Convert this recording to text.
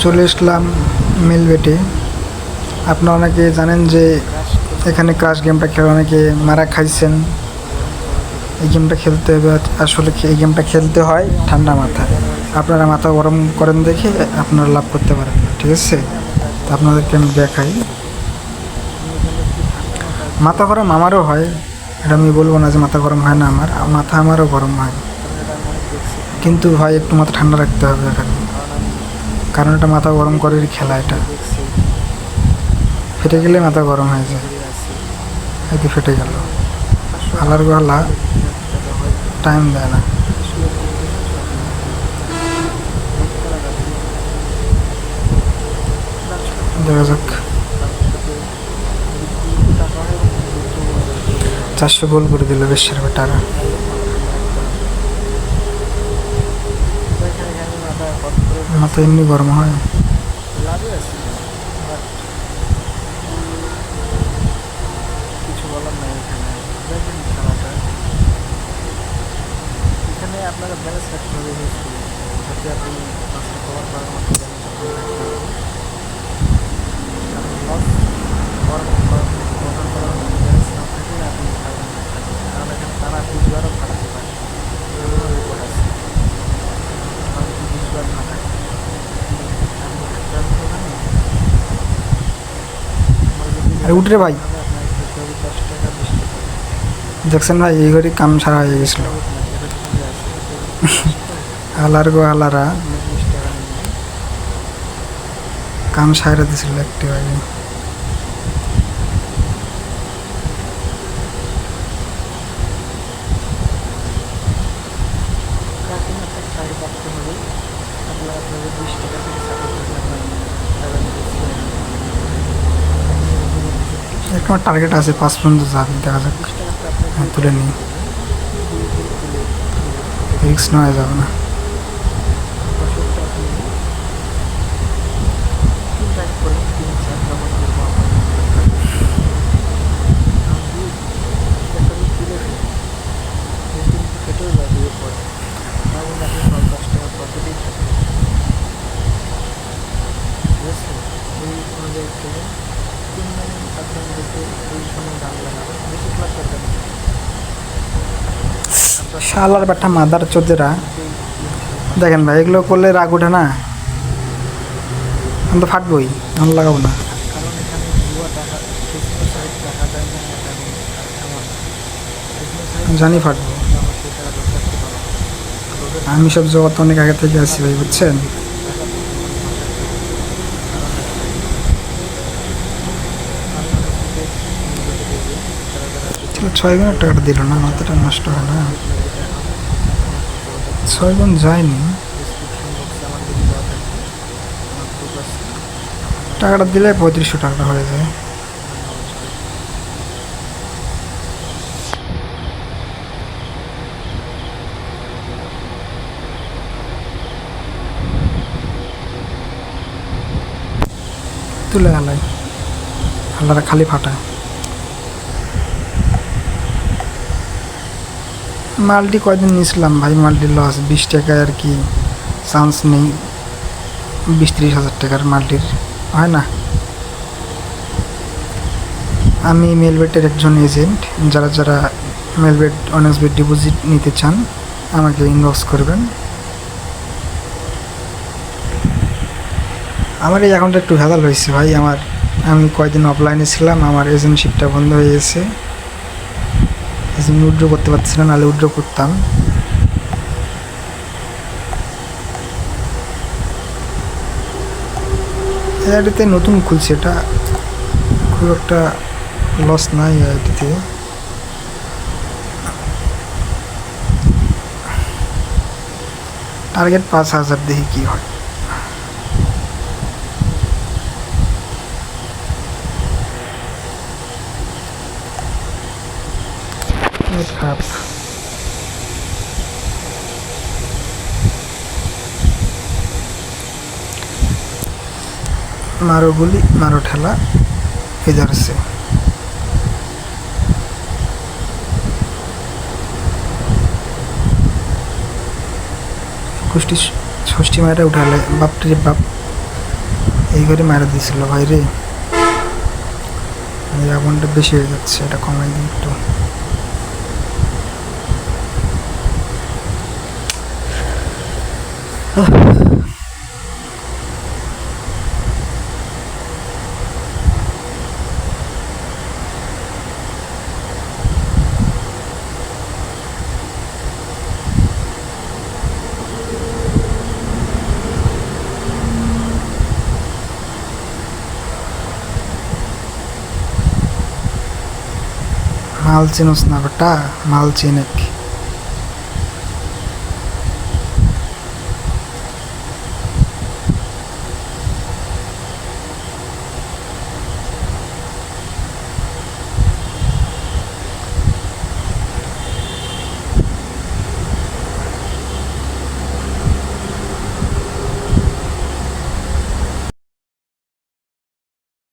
চলে আসলাম মেলবেটে। আপনারা অনেকে জানেন যে এখানে ক্রাশ গেমটা খেলে অনেকে মারা খাইছেন। এই গেমটা খেলতে হবে, আসলে এই গেমটা খেলতে হয় ঠান্ডা মাথায়। আপনারা মাথা গরম করেন দেখে আপনারা লাভ করতে পারেন, ঠিক আছে? তো আপনাদেরকে আমি দেখাই। মাথা গরম আমারও হয়, এটা আমি বলবো না যে মাথা গরম হয় না, আমারও গরম হয়, কিন্তু ভাই একটু মাথা ঠান্ডা রাখতে হবে এখানে, কারণ এটা মাথা গরম করার খেলা। এটা ফেটে গেলে মাথা গরম হয়ে যায়। এই তো ফেটে গেল। হালার গলা টাইম দেয় না। দেখা যাক। 400 গোল করে দিল বেশের বেটারা। মাথা এমনি গরম হয়। কিছু বলার নাই। এখানে খেলাটা এখানে আপনারা ব্যালেন্স রাখতে হবে, যাতে আপনি লসটা কভার করার মতো ব্যালেন্স রাখতে হবে। কারণ লস কভার করার মতো ব্যালেন্স না থাকলে আপনি পারবেন না, কারণ এখানে তারা 20বারও ফাটাতে পারে, এরকম রিপোর্ট আছে। কারণ 20বার না থাকে আপনি থাকতে হবে ওখানে। আর উঠরে ভাই, আপনার খেলতে হবে 10 টাকা 20 টাকা। দেখছেন ভাই, এই ঘড়ি কাম সারা হয়ে গেছিল। হালার গো হালারা কাম সারা দিছিল একটি ভাই। একটা টার্গেট আছে 5 পর্যন্ত যাবে, দেখা যাক। হ্যাঁ, তুলে নিই, রিক্স নেওয়া যাবে না। শালার ব্যাটা মাদার চোদেরা, দেখেন ভাই, এগুলো করলে রাগ ওঠে না? আমি তো ফাটবই, আমি লাগাবো না, জানি ফাটবো। আমি সব জগৎ অনেক আগে থেকে আসি ভাই, বুঝছেন? চলো 6 গুণ টাকাটা দিল না, মাথাটা নষ্ট হয় না। 6 গুণ যায়নি, টাকাটা দিলে 3500 টাকা হয়ে যায়। তুলে হালাই, হালারা খালি ফাটায়। মাল্টি কয়দিন নিয়েছিলাম ভাই, মাল্টি লস 20 টাকায় আর কি, চান্স নেই। 20-30 হাজার টাকার মাল্টির হয় না। আমি মেলবেটের একজন এজেন্ট, যারা যারা মেলবেট অনেক্সবেট ডিপোজিট নিতে চান আমাকে ইনবক্স করবেন। আমার এই অ্যাকাউন্টটা একটু ভেজাল হয়েছে ভাই। আমি কয়দিন অফলাইনে ছিলাম, আমার এজেন্টশিপটা বন্ধ হয়ে গেছে, উইথড্র করতে পারছি না, নাহলে উইথড্র করতাম। আইডিতে নতুন খুলছে, এটা খুব একটা লস নাই আইডিতে। টার্গেট 5000, দেখি কি হয়। খারাপ। मारो गुली मारो ठेला इधर से। कुश्ती षष्ठी मारे उठा ले बाप रे बाप। এই ঘরে মারা দিয়েছিল ভাই রে। এই আগুনটা বেশি হয়ে যাচ্ছে, এটা কমাই দিই একটু। মাল চিনোস না বেটা, মাল চিনেক।